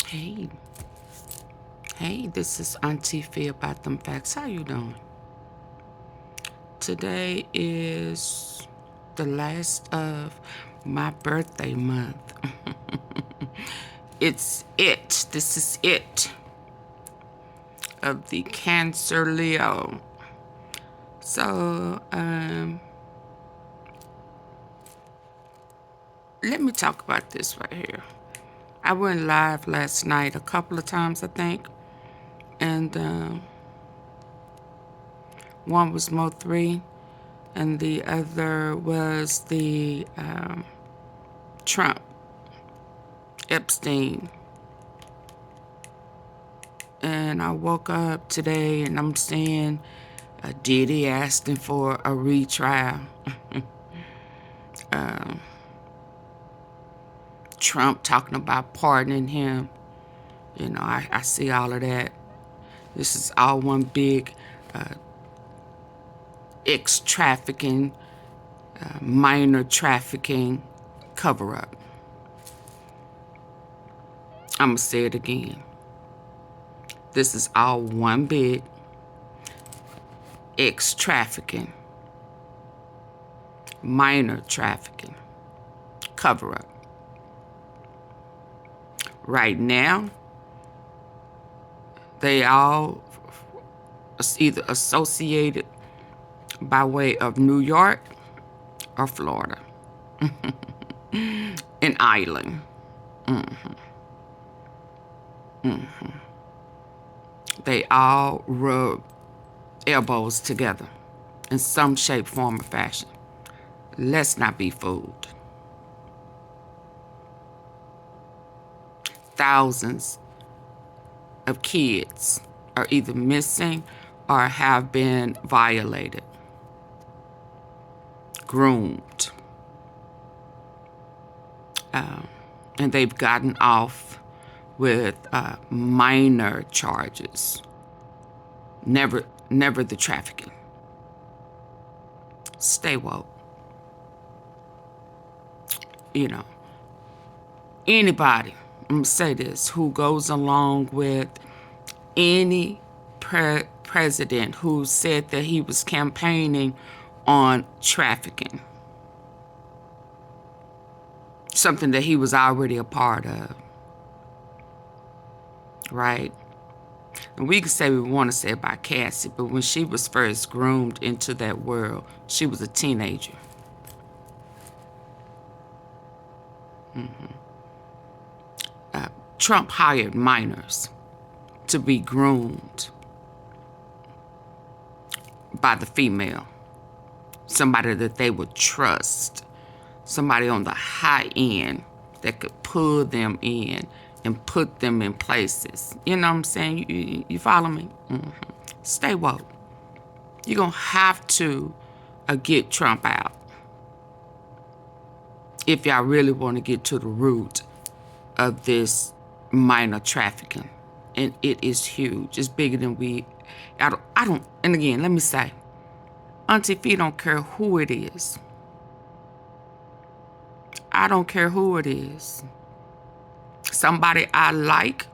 Hey, hey, this is AunTeaFee about them facts. How you doing? Today is the last of my birthday month. It's it. This is it of the Cancer Leo. So, let me talk about this right here. I went live last night a couple of times, I think, and one was MO3, and the other was the Trump, Epstein. And I woke up today and I'm seeing Diddy asking for a retrial. Trump talking about pardoning him. You know, I see all of that. This is all one big ex-trafficking, minor trafficking cover-up. I'm going to say it again. This is all one big ex-trafficking, minor trafficking cover-up. Right now, they all either associated by way of New York or Florida. An island. They all rub elbows together in some shape, form, or fashion. Let's not be fooled. Thousands of kids are either missing or have been violated, groomed, and they've gotten off with minor charges. Never the trafficking. Stay woke. You know, anybody, I'm gonna say this, who goes along with any president who said that he was campaigning on trafficking, something that he was already a part of, right? And we can say we want to say about Cassie, but when she was first groomed into that world, she was a teenager. Trump hired minors to be groomed by the female, somebody that they would trust, somebody on the high end that could pull them in and put them in places. You know what I'm saying? You follow me? Stay woke. You're going to have to get Trump out if y'all really want to get to the root of this minor trafficking. And it is huge. It's bigger than I don't, and again, let me say, AunTeaFee don't care who it is. I don't care who it is. Somebody I like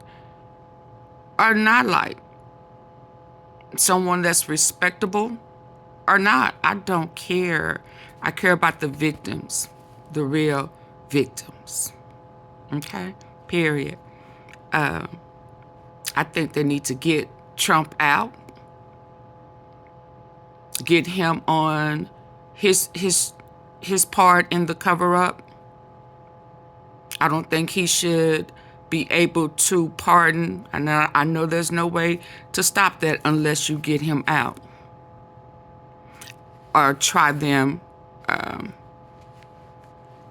or not like. Someone that's respectable or not. I don't care. I care about the victims, the real victims. Okay? Period. I think they need to get Trump out, get him on his part in the cover-up. I don't think he should be able to pardon. I know there's no way to stop that unless you get him out or try them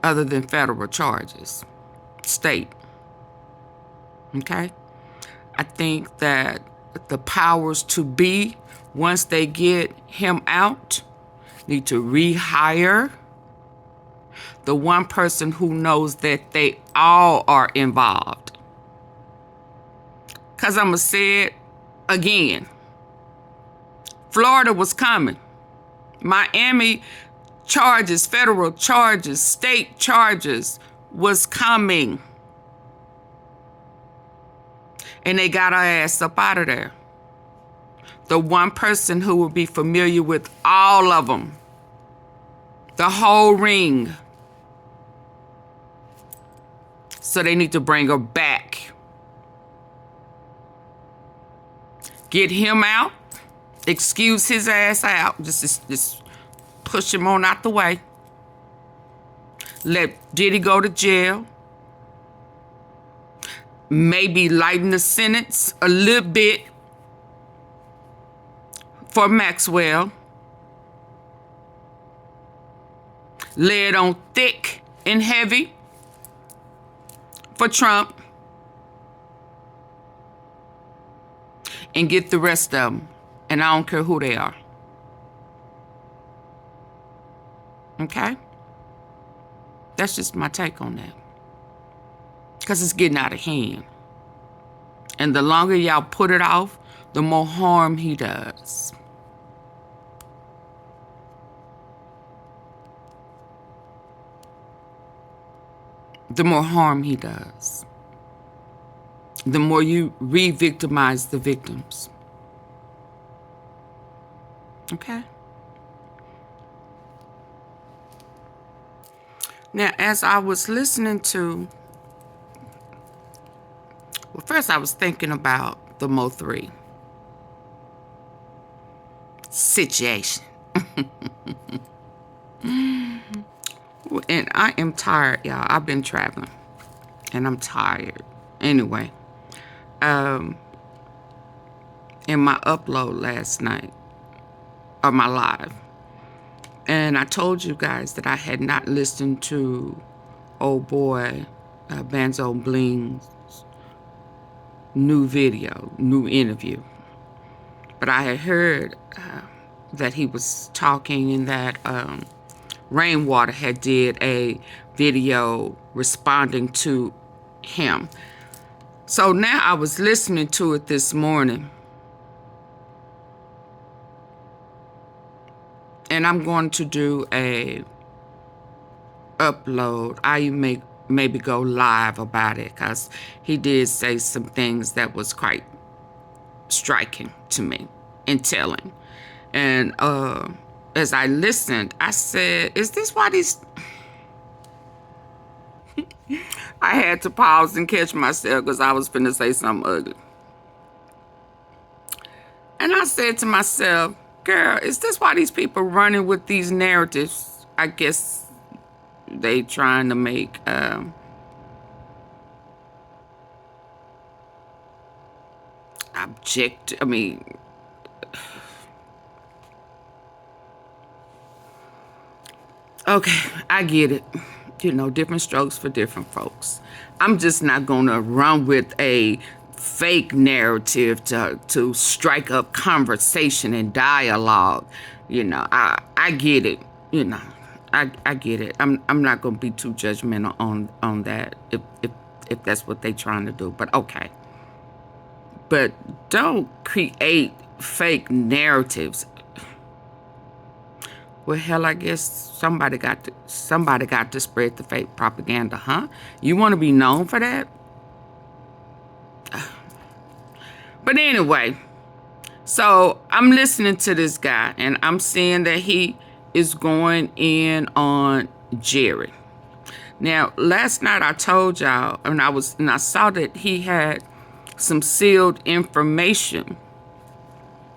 other than federal charges, state. Okay? I think that the powers to be, once they get him out, need to rehire the one person who knows that they all are involved. Because I'm going to say it again. Florida was coming. Miami charges, federal charges, state charges was coming. And they got her ass up out of there. The one person who will be familiar with all of them. The whole ring. So they need to bring her back. Get him out. Excuse his ass out. Just push him on out the way. Let Diddy go to jail. Maybe lighten the sentence a little bit for Maxwell. Lay it on thick and heavy for Trump. And get the rest of them. And I don't care who they are. Okay? That's just my take on that. Because it's getting out of hand. And the longer y'all put it off, the more harm he does. The more harm he does. The more you re-victimize the victims. Okay? Now, as I was listening to, well, first I was thinking about the MO3 situation. And I am tired, y'all. I've been traveling. And I'm tired. Anyway. In my upload last night. Or my live. And I told you guys that I had not listened to old boy Banzo Bling's new video, new interview. But I had heard that he was talking and that Rainwater had did a video responding to him. So now I was listening to it this morning. And I'm going to do a upload. I maybe go live about it because he did say some things that was quite striking to me and telling. And as I listened, I said, is this why these... I had to pause and catch myself because I was finna say something ugly. And I said to myself, girl, is this why these people running with these narratives? I guess they trying to make okay, I get it. You know, different strokes for different folks. I'm just not gonna run with a fake narrative to strike up conversation and dialogue. You know, I get it. You know, I get it. I'm not gonna be too judgmental on that if that's what they trying to do. But okay. But don't create fake narratives. Well, hell, I guess somebody got to spread the fake propaganda, huh? You want to be known for that? But anyway, so I'm listening to this guy, and I'm seeing that he is going in on Jerry. Now, last night I told y'all, and I saw that he had some sealed information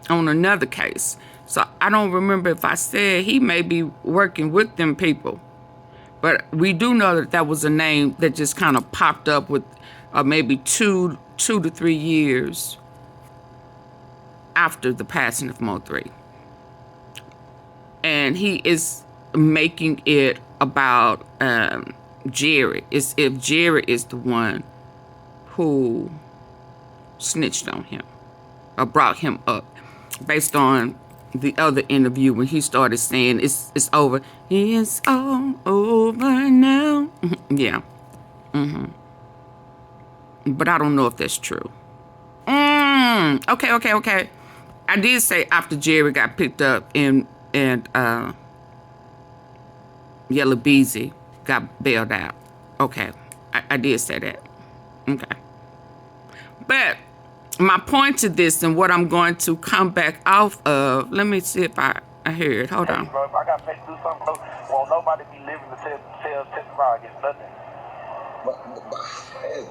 on another case. So I don't remember if I said he may be working with them people. But we do know that was a name that just kind of popped up with maybe two to 3 years after the passing of MO3. And he is making it about Jerry. It's if Jerry is the one who snitched on him or brought him up, based on the other interview when he started saying it's over. It's all over now. Yeah. But I don't know if that's true. Okay. I did say after Jerry got picked up and Yellow Beezy got bailed out. Okay. I did say that. Okay. But My point to this and what I'm going to come back off of, let me see if I hear it. Hold on. Bro, if I got paid to do something, won't nobody be living to tell testify against nothing. But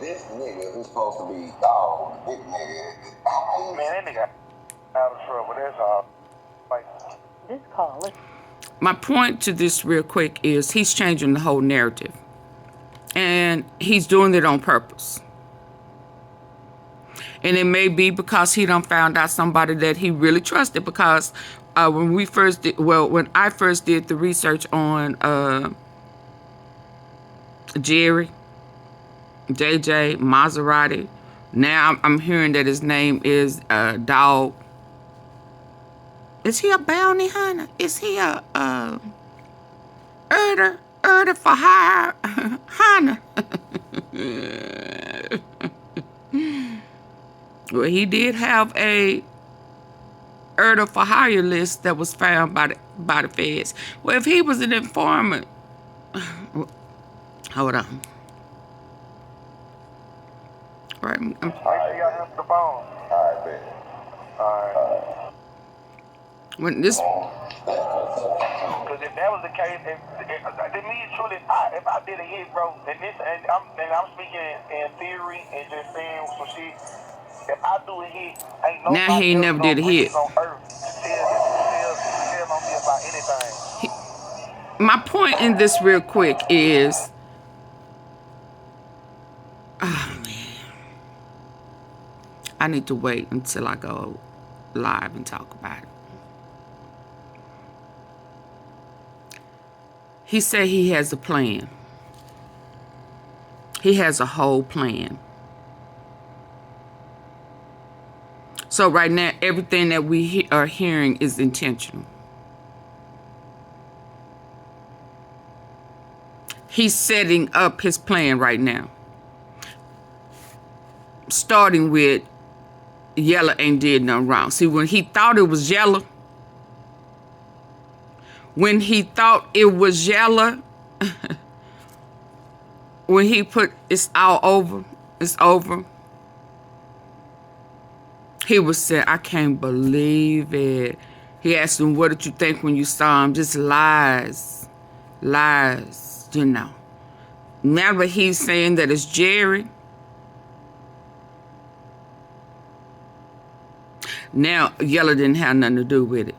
this nigga who's supposed to be dog, big nigga. Man, that nigga out of trouble. That's all. Like This call. My point to this real quick is he's changing the whole narrative. And he's doing it on purpose. And it may be because he done found out somebody that he really trusted. Because when I first did the research on Jerry, JJ, Maserati, now I'm hearing that his name is Dog. Is he a bounty hunter? Is he a herder for hire hunter? Well, he did have a herder for hire list that was found by the feds. Well, if he was an informant, hold on. All right, make sure y'all answer the phone. Alright, man. Alright. When this, Because if that was the case, if me truly, if I did a hit, bro, and I'm speaking in theory and just saying some shit. If I do a hit, ain't nobody now he never did a hit. on earth tell on me about anything. My point in this real quick is, oh man, I need to wait until I go live and talk about it. He said he has a plan. He has a whole plan. So right now, everything that we are hearing is intentional. He's setting up his plan right now. Starting with Yella ain't did nothing wrong. See, when he thought it was Yella, when he put it's all over, it's over, he was saying, I can't believe it. He asked him, what did you think when you saw him? Just lies, you know. Now that he's saying that it's Jerry, now Yella didn't have nothing to do with it.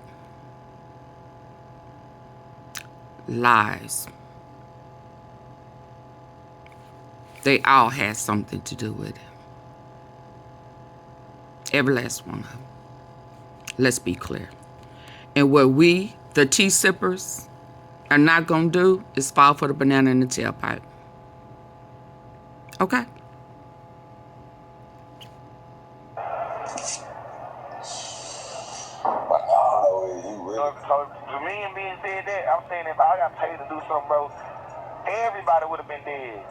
Lies. They all had something to do with it. Every last one of them. Let's be clear. And what we, the tea sippers, are not going to do is fall for the banana in the tailpipe. Okay? So to me and being said that, I'm saying if I got paid to do something, bro, everybody would have been dead.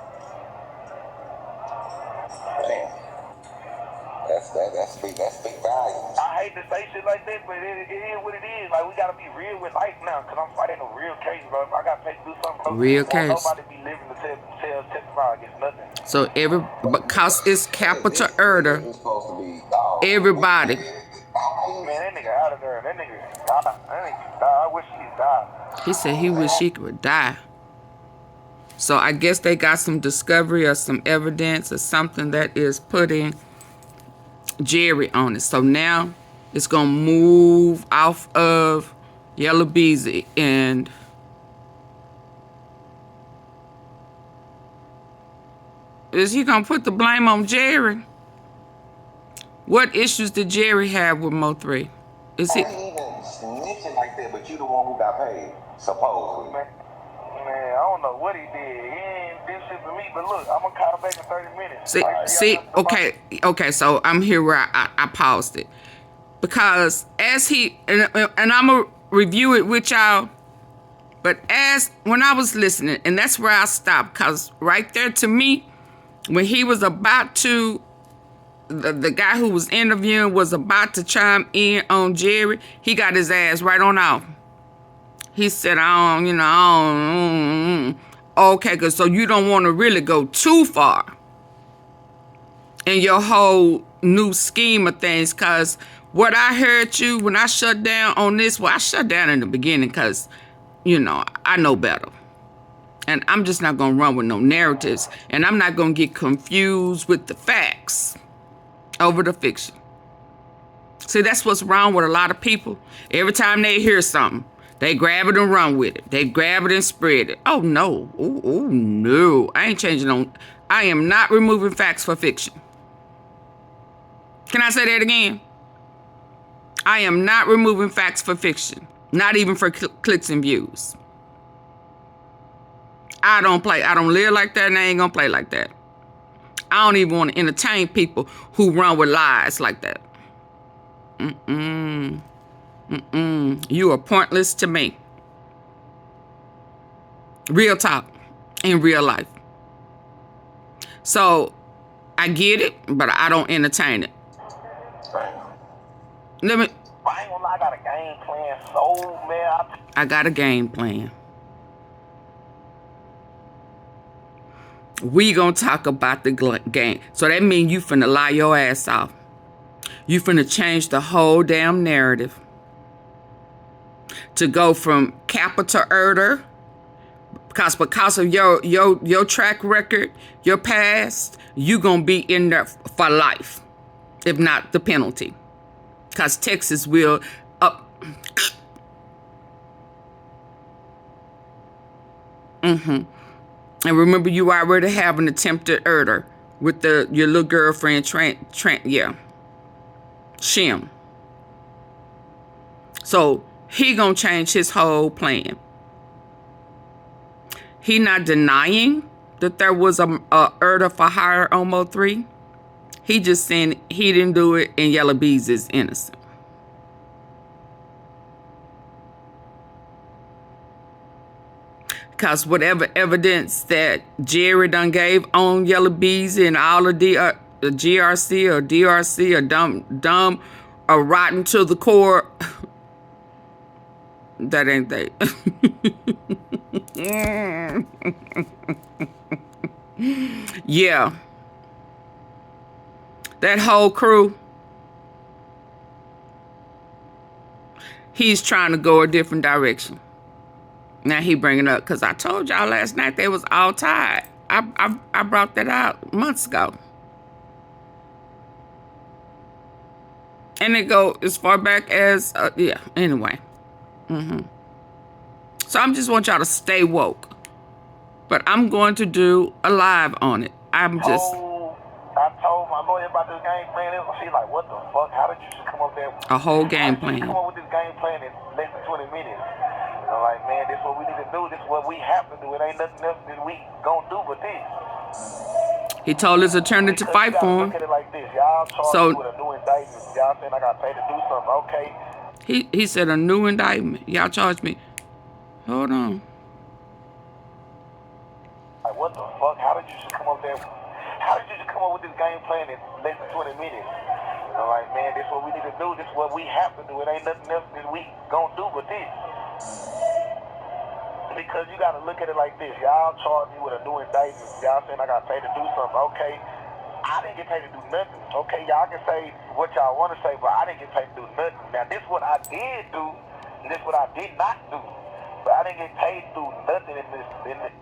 Damn. That's big value. I hate to say shit like that, but it is what it is. Like, we got to be real with life now, because I'm fighting a real case, bro. If I got paid to do something, bro, real case. Nobody be living to testify against nothing. So because it's capital murder, everybody. Man, that nigga out of there. That nigga died. I wish he died. He said he wish he could die. So I guess they got some discovery or some evidence or something that is putting Jerry on it. So now it's going to move off of Yellow Beezy. And is he going to put the blame on Jerry? What issues did Jerry have with MO3? Is he... I ain't even snitching like that, but you the one who got paid, supposedly. Man, I don't know what he did. He ain't did shit for me, but look, I'm going to call back in 30 minutes. Okay, so I'm here where I paused it. Because as he, and I'm going to review it with y'all, but when I was listening, and that's where I stopped, because right there to me, when he was about to, the guy who was interviewing was about to chime in on Jerry, he got his ass right on off. He said, okay, cause so you don't want to really go too far in your whole, new scheme of things, because what I heard you when I shut down on this, well, I shut down in the beginning because, you know, I know better. And I'm just not going to run with no narratives. And I'm not going to get confused with the facts over the fiction. See, that's what's wrong with a lot of people. Every time they hear something, they grab it and run with it. They grab it and spread it. Oh, no. Oh, no. I ain't changing on. I am not removing facts for fiction. Can I say that again? I am not removing facts for fiction. Not even for clicks and views. I don't live like that, and I ain't gonna play like that. I don't even want to entertain people who run with lies like that. You are pointless to me. Real talk in real life. So I get it, but I don't entertain it. Let me. I ain't gonna lie, I got a game plan. So man, I got a game plan. We gonna talk about the game. So that means you finna lie your ass off. You finna change the whole damn narrative. To go from capital murder, because of your track record, your past, you gonna be in there for life, if not the penalty. Because Texas will up. And remember, you already have an attempted murder with your little girlfriend, Shim. So he gonna change his whole plan. He not denying that there was a murder for hire on MO3. He just saying he didn't do it and Yellow Bees is innocent. Because whatever evidence that Jerry done gave on Yellow Bees and all of the GRC or DRC or dumb or rotten to the core, that ain't they. Yeah. That whole crew, he's trying to go a different direction. Now he bringing up, because I told y'all last night they was all tied. I brought that out months ago. And it go as far back as, yeah, anyway. So I just want y'all to stay woke. But I'm going to do a live on it. I told my lawyer about this game plan. She's like, what the fuck? How did you just come up there? A whole game plan. Come up with this game plan in less than 20 minutes. I'm like, man, this is what we need to do. This is what we have to do. It ain't nothing else that we gonna do but this. He told his attorney to fight for him. Look at it like this. Y'all charged me with a new indictment. Y'all saying I got paid to do something. Okay. He said a new indictment. Y'all charged me. Hold on. Like, what the fuck? How did you just come up there? How did you just come up with this game plan in less than 20 minutes? I'm like, man, this is what we need to do. This is what we have to do. It ain't nothing else that we gonna do but this. Because you gotta look at it like this. Y'all charged me with a new indictment. Y'all saying I got paid to do something. Okay. I didn't get paid to do nothing. Okay, y'all can say what y'all want to say, but I didn't get paid to do nothing. Now, this is what I did do, and this is what I did not do. But I didn't get paid to do nothing in this.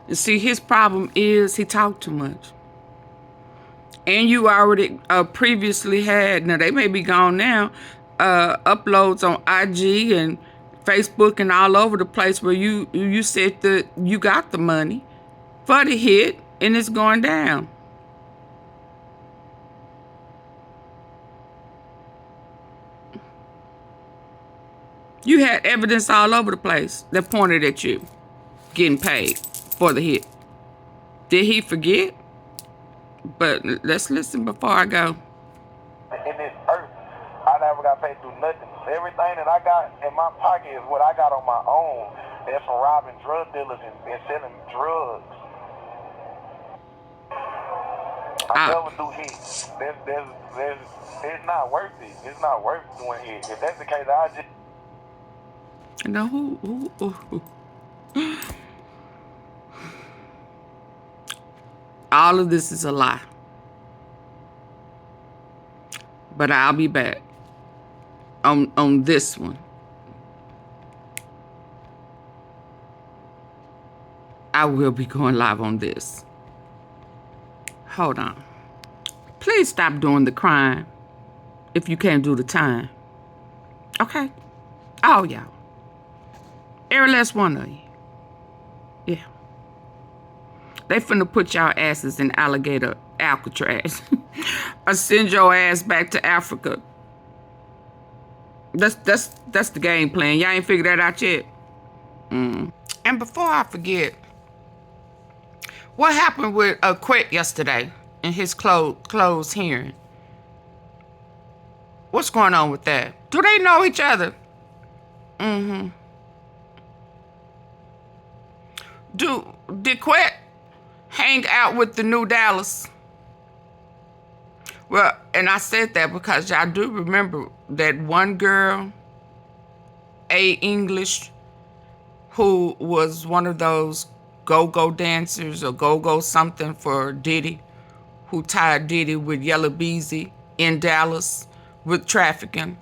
You see, his problem is he talked too much. And you already previously had, now they may be gone now, uploads on IG and Facebook and all over the place where you said that you got the money for the hit and it's going down. You had evidence all over the place that pointed at you getting paid for the hit. Did he forget? But let's listen before I go. In this earth, I never got paid to do nothing. Everything that I got in my pocket is what I got on my own. That's from robbing drug dealers and selling drugs. I never do hits. It's not worth it. It's not worth doing hits. If that's the case, I just... Now who? All of this is a lie. But I'll be back on this one. I will be going live on this. Hold on. Please stop doing the crime if you can't do the time. Okay? All y'all. Every last one of you. Yeah. They finna put y'all asses in alligator Alcatraz. Or send your ass back to Africa. That's the game plan. Y'all ain't figured that out yet. And before I forget, what happened with Quet yesterday in his closed hearing? What's going on with that? Do they know each other? Did Quet hang out with the New Dallas? Well, and I said that because y'all do remember that one girl, A. English, who was one of those go-go dancers or go-go something for Diddy, who tied Diddy with Yellow Beezy in Dallas with trafficking.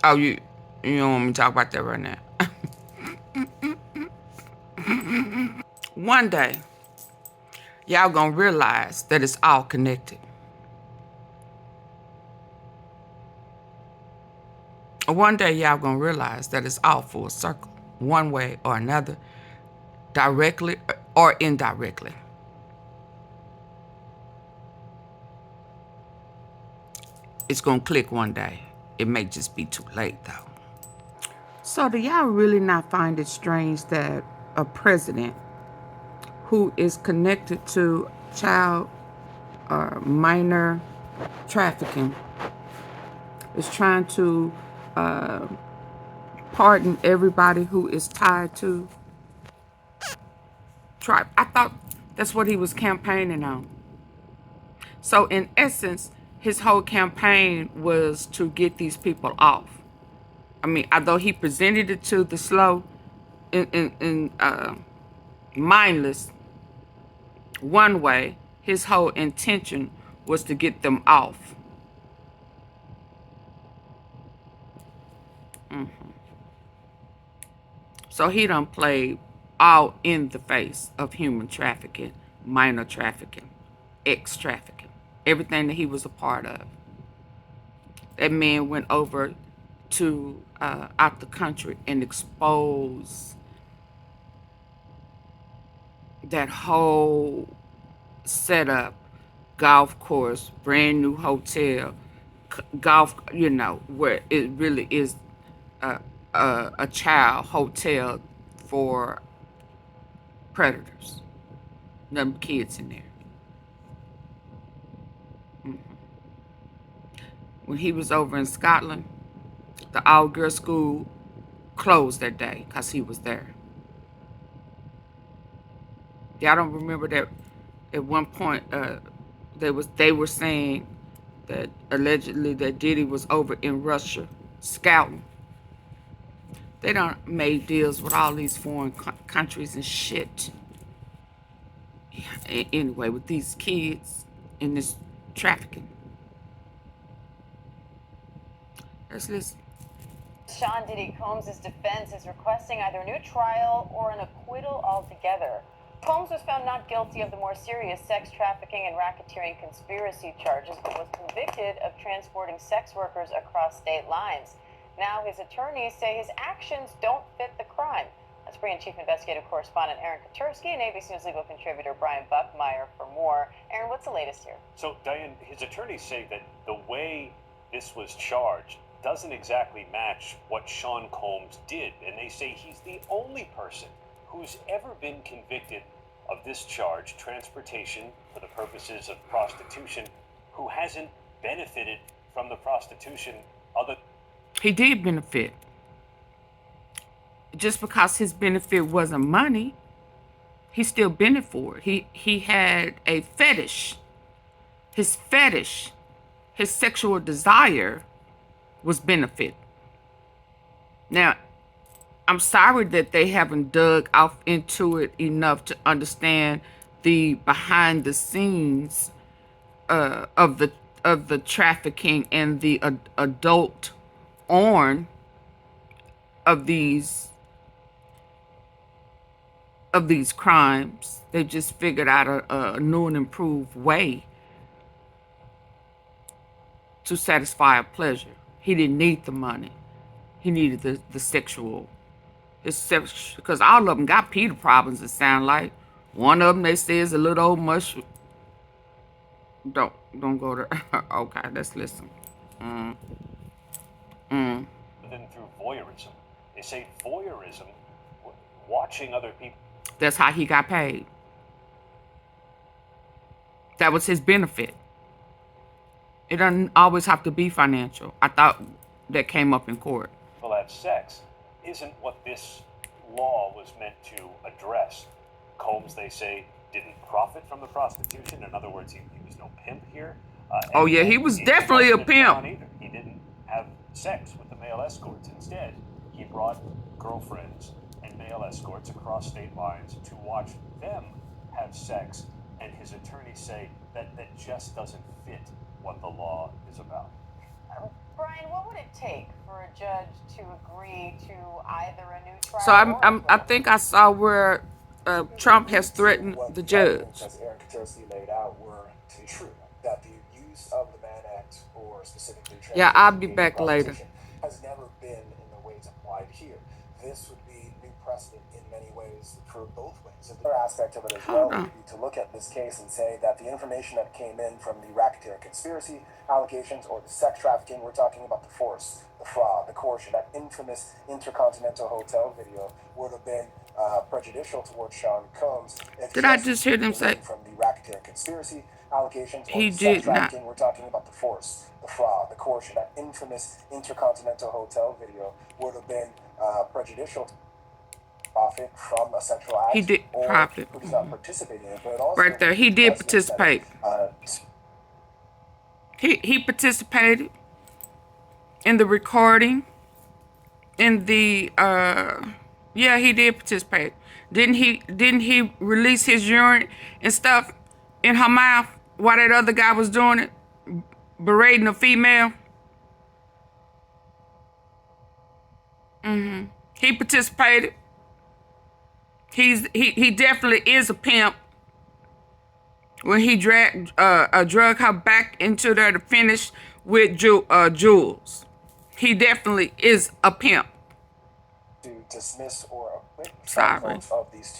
Oh, you don't want me to talk about that right now. One day, y'all gonna realize that it's all connected. One day, y'all gonna realize that it's all full circle, one way or another, directly or indirectly. It's gonna click one day. It may just be too late, though. So do y'all really not find it strange that a president who is connected to child or minor trafficking is trying to pardon everybody who is tied to tribe? I thought that's what he was campaigning on. So in essence, his whole campaign was to get these people off. I mean, although he presented it to the slow and mindless one way, his whole intention was to get them off. So he done played all in the face of human trafficking, minor trafficking, ex-trafficking, everything that he was a part of. That man went over to out the country and exposed that whole setup, golf course, brand new hotel, golf, where it really is a child hotel for predators. Them kids in there. When he was over in Scotland, the all-girl school closed that day because he was there. Y'all don't remember that at one point they were saying that allegedly that Diddy was over in Russia scouting. They done made deals with all these foreign countries and shit. Yeah, anyway, with these kids in this trafficking. Let's listen. Sean Diddy Combs' defense is requesting either a new trial or an acquittal altogether. Combs was found not guilty of the more serious sex trafficking and racketeering conspiracy charges, but was convicted of transporting sex workers across state lines. Now his attorneys say his actions don't fit the crime. Let's bring in Chief Investigative Correspondent Aaron Katersky and ABC News legal contributor Brian Buckmeyer for more. Aaron, what's the latest here? So, Diane, his attorneys say that the way this was charged doesn't exactly match what Sean Combs did, and they say he's the only person who's ever been convicted of this charge, transportation for the purposes of prostitution, who hasn't benefited from the prostitution other. He did benefit. Just because his benefit wasn't money, he still benefited for it. He had a fetish. His fetish, his sexual desire was benefit. Now, I'm sorry that they haven't dug off into it enough to understand the behind the scenes of the trafficking and the adult on of these crimes. They just figured out a new and improved way to satisfy a pleasure. He didn't need the money. He needed the sexual. Because all of them got Peter problems, it sound like. One of them, they say, is a little old mush. Don't go there. Okay, let's listen. Than through voyeurism. They say voyeurism, watching other people. That's how he got paid. That was his benefit. It doesn't always have to be financial. I thought that came up in court. People have sex isn't what this law was meant to address. Combs, they say, didn't profit from the prostitution. In other words, he was no pimp here. Oh yeah, he was definitely a pimp. He didn't have sex with the male escorts. Instead, he brought girlfriends and male escorts across state lines to watch them have sex. And his attorneys say that just doesn't fit what the law is about. Brian, what would it take for a judge to agree to either a new trial? So I think I saw where Trump has threatened the judge. As Aaron Katersky laid out, were to be true. That the use of the Mann Act, or specifically yeah, I'll be back later, has never been in the ways applied here. This would be new precedent in many ways for both ways. The other aspect of it as well would be to look at this case and say that the information that came in from the racketeering conspiracy allegations or the sex trafficking, we're talking about the force, the fraud, the coercion, that infamous Intercontinental Hotel video would have been prejudicial towards Sean Combs. Did I just hear them say from the racketeering conspiracy allegations? He did not. We're talking about the force, the fraud, the coercion, that infamous Intercontinental Hotel video would have been prejudicial to profit from a sexual act. He did profit. Who's not participating in it, but also right there. He did participate. He participated in the recording, in the yeah, he did participate. Didn't he release his urine and stuff in her mouth while that other guy was doing it, berating a female? He participated. He definitely is a pimp. When he drug her back into there to finish with Jules. He definitely is a pimp. To dismiss or acquit Sorry. of these two.